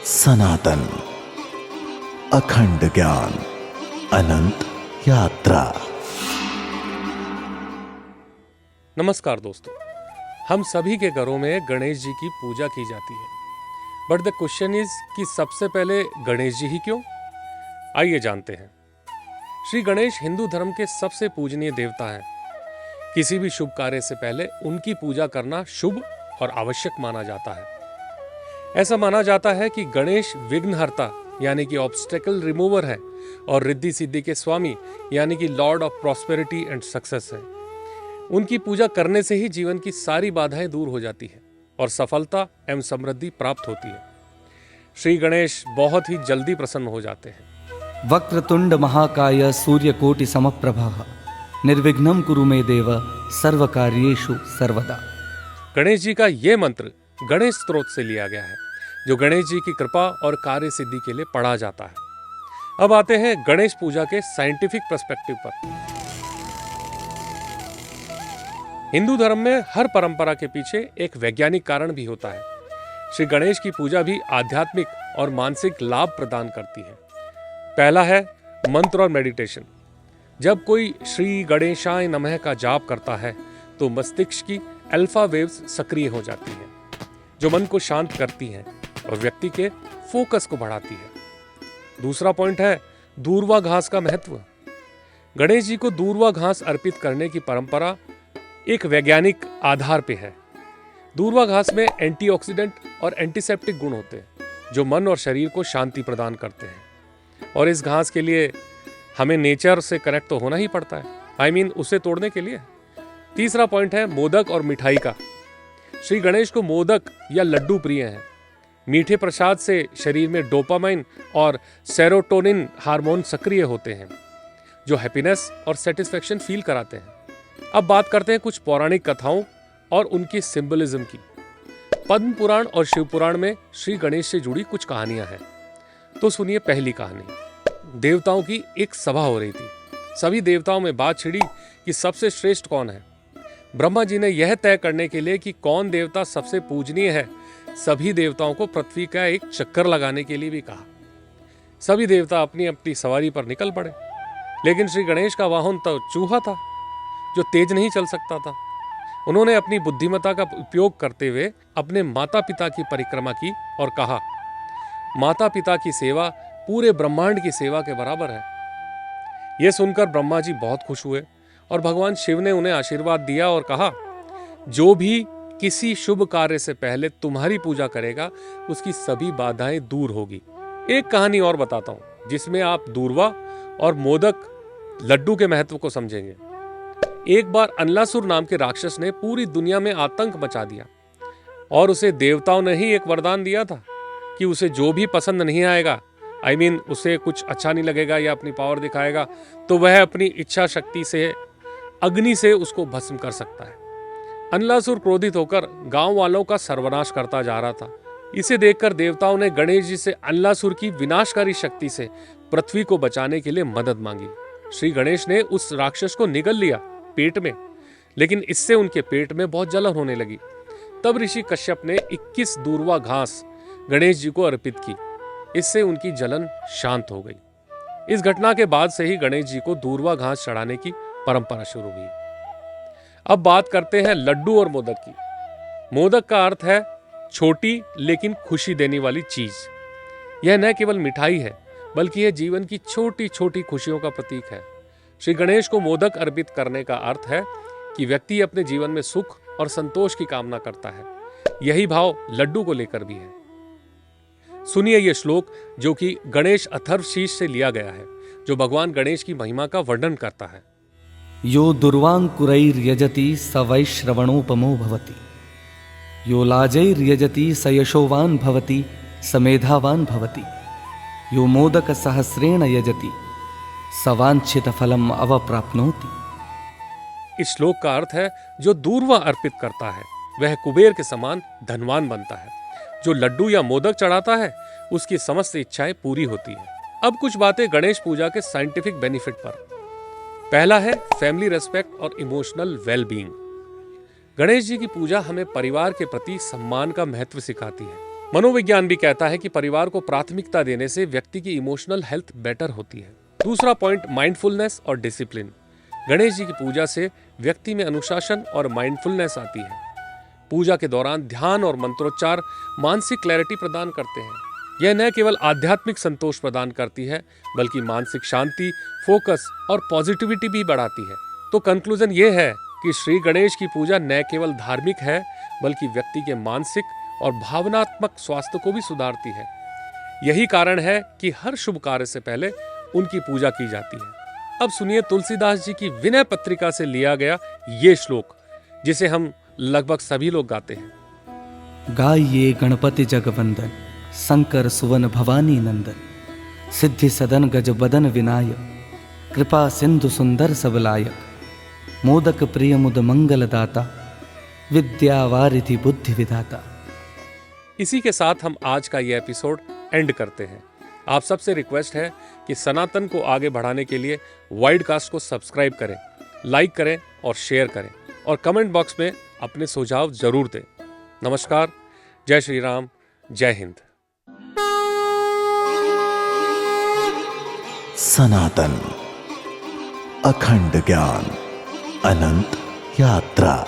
सनातन अखंड ज्ञान अनंत यात्रा। नमस्कार दोस्तों, हम सभी के घरों में गणेश जी की पूजा की जाती है। बट द क्वेश्चन इज कि सबसे पहले गणेश जी ही क्यों? आइए जानते हैं। श्री गणेश हिंदू धर्म के सबसे पूजनीय देवता हैं। किसी भी शुभ कार्य से पहले उनकी पूजा करना शुभ और आवश्यक माना जाता है। ऐसा माना जाता है कि गणेश विघ्नहर्ता यानी कि ऑब्स्टेकल रिमूवर है और रिद्धि सिद्धि के स्वामी यानी कि Lord of prosperity and success है। उनकी पूजा करने से ही जीवन की सारी बाधाएं दूर हो जाती है और सफलता एवं समृद्धि प्राप्त होती है। श्री गणेश बहुत ही जल्दी प्रसन्न हो जाते हैं। वक्रतुंड महाकाय सूर्यकोटि समप्रभः निर्विघ्नं कुरु मे देव सर्वकार्येषु सर्वदा। गणेश जी का ये मंत्र गणेश स्तोत्र से लिया गया है, जो गणेश जी की कृपा और कार्य सिद्धि के लिए पढ़ा जाता है। अब आते हैं गणेश पूजा के साइंटिफिक पर्सपेक्टिव पर। हिंदू धर्म में हर परंपरा के पीछे एक वैज्ञानिक कारण भी होता है। श्री गणेश की पूजा भी आध्यात्मिक और मानसिक लाभ प्रदान करती है। पहला है मंत्र और मेडिटेशन। जब कोई श्री गणेशाय नमः का जाप करता है तो मस्तिष्क की अल्फा वेव्स सक्रिय हो जाती हैं, जो मन को शांत करती हैं और व्यक्ति के फोकस को बढ़ाती है। दूसरा पॉइंट है दूर्वा घास का महत्व। गणेश जी को दूर्वा घास अर्पित करने की परंपरा एक वैज्ञानिक आधार पे है। दूर्वा घास में एंटीऑक्सीडेंट और एंटीसेप्टिक गुण होते हैं, जो मन और शरीर को शांति प्रदान करते हैं। और इस घास के लिए हमें नेचर से कनेक्ट तो होना ही पड़ता है, उसे तोड़ने के लिए। तीसरा पॉइंट है मोदक और मिठाई का। श्री गणेश को मोदक या लड्डू प्रिय हैं। मीठे प्रसाद से शरीर में डोपामाइन और सेरोटोनिन हार्मोन सक्रिय होते हैं, जो हैप्पीनेस और सेटिस्फैक्शन फील कराते हैं। अब बात करते हैं कुछ पौराणिक कथाओं और उनकी सिंबलिज्म की। पद्म पुराण और शिव पुराण में श्री गणेश से जुड़ी कुछ कहानियां हैं। तो सुनिए पहली कहानी। देवताओं की एक सभा हो रही थी। सभी देवताओं में बात छिड़ी कि सबसे श्रेष्ठ कौन है। ब्रह्मा जी ने यह तय करने के लिए कि कौन देवता सबसे पूजनीय है, सभी देवताओं को पृथ्वी का एक चक्कर लगाने के लिए भी कहा। सभी देवता अपनी अपनी सवारी पर निकल पड़े, लेकिन श्री गणेश का वाहन तो चूहा था, जो तेज नहीं चल सकता था। उन्होंने अपनी बुद्धिमत्ता का उपयोग करते हुए अपने माता पिता की परिक्रमा की और कहा, माता पिता की सेवा पूरे ब्रह्मांड की सेवा के बराबर है। यह सुनकर ब्रह्मा जी बहुत खुश हुए और भगवान शिव ने उन्हें आशीर्वाद दिया और कहा, जो भी किसी शुभ कार्य से पहले तुम्हारी पूजा करेगा उसकी सभी बाधाएं दूर होगी। एक कहानी और बताता हूं, जिसमें आप दूर्वा और मोदक लड्डू के महत्व को समझेंगे। एक बार अनलासुर नाम के राक्षस ने पूरी दुनिया में आतंक मचा दिया और उसे देवताओं ने ही एक वरदान दिया था कि उसे जो भी पसंद नहीं आएगा, उसे कुछ अच्छा नहीं लगेगा या अपनी पावर दिखाएगा, तो वह अपनी इच्छा शक्ति से अग्नि से उसको भस्म कर सकता है। अनलासुर क्रोधित होकर गांव वालों का सर्वनाश करता जा रहा था। इसे देखकर देवताओं ने गणेश जी से अनलासुर की विनाशकारी शक्ति से पृथ्वी को बचाने के लिए मदद मांगी। श्री गणेश ने उस राक्षस को निगल लिया पेट में, लेकिन इससे उनके पेट में बहुत जलन होने लगी। तब ऋषि कश्यप ने 21 दूर्वा घास गणेश जी को अर्पित की। इससे उनकी जलन शांत हो गई। इस घटना के बाद से ही गणेश जी को दूर्वा घास चढ़ाने की परंपरा शुरू हुई। अब बात करते हैं लड्डू और मोदक की। मोदक का अर्थ है छोटी लेकिन खुशी देने वाली चीज। यह न केवल मिठाई है, बल्कि यह जीवन की छोटी छोटी खुशियों का प्रतीक है। श्री गणेश को मोदक अर्पित करने का अर्थ है कि व्यक्ति अपने जीवन में सुख और संतोष की कामना करता है। यही भाव लड्डू को लेकर भी है। सुनिए यह श्लोक, जो कि गणेश अथर्वशीष से लिया गया है, जो भगवान गणेश की महिमा का वर्णन करता है। यो दुर्वांकुरैर्यजति स वैश्रवणोपमो भवति, यो लाजैर्यजति स यशोवान भवति स मेधावान भवति, यो मोदक सहस्रेण यजति स वांछित फलम अवप्राप्नोति। इस श्लोक का अर्थ है, जो दूर्वा अर्पित करता है वह कुबेर के समान धनवान बनता है। जो लड्डू या मोदक चढ़ाता है उसकी समस्त इच्छाएं पूरी होती है। अब कुछ बातें गणेश पूजा के साइंटिफिक बेनिफिट पर। पहला है फैमिली रेस्पेक्ट और इमोशनल वेलबींग। गणेश जी की पूजा हमें परिवार के प्रति सम्मान का महत्व सिखाती है। मनोविज्ञान भी कहता है कि परिवार को प्राथमिकता देने से व्यक्ति की इमोशनल हेल्थ बेटर होती है। दूसरा पॉइंट, माइंडफुलनेस और डिसिप्लिन। गणेश जी की पूजा से व्यक्ति में अनुशासन और माइंडफुलनेस आती है। पूजा के दौरान ध्यान और मंत्रोच्चार मानसिक क्लैरिटी प्रदान करते हैं। यह न केवल आध्यात्मिक संतोष प्रदान करती है बल्कि मानसिक शांति, फोकस और पॉजिटिविटी भी बढ़ाती है। तो कंक्लूजन ये है कि श्री गणेश की पूजा न केवल धार्मिक है बल्कि व्यक्ति के मानसिक और भावनात्मक स्वास्थ्य को भी सुधारती है। यही कारण है कि हर शुभ कार्य से पहले उनकी पूजा की जाती है। अब सुनिए तुलसीदास जी की विनय पत्रिका से लिया गया ये श्लोक, जिसे हम लगभग सभी लोग गाते हैं। गाइए गणपति जगवंदन, शंकर सुवन भवानी नंदन, सिद्धि सदन गज बदन विनायक, कृपा सिंधु सुंदर सबलायक, मोदक प्रिय मुद मंगल दाता, विद्या वारिधि बुद्धि विधाता। इसी के साथ हम आज का ये एपिसोड एंड करते हैं। आप सबसे रिक्वेस्ट है कि सनातन को आगे बढ़ाने के लिए वाइडकास्ट को सब्सक्राइब करें, लाइक करें और शेयर करें और कमेंट बॉक्स में अपने सुझाव जरूर दें। नमस्कार, जय श्री राम, जय हिंद। सनातन अखंड ज्ञान, अनंत यात्रा।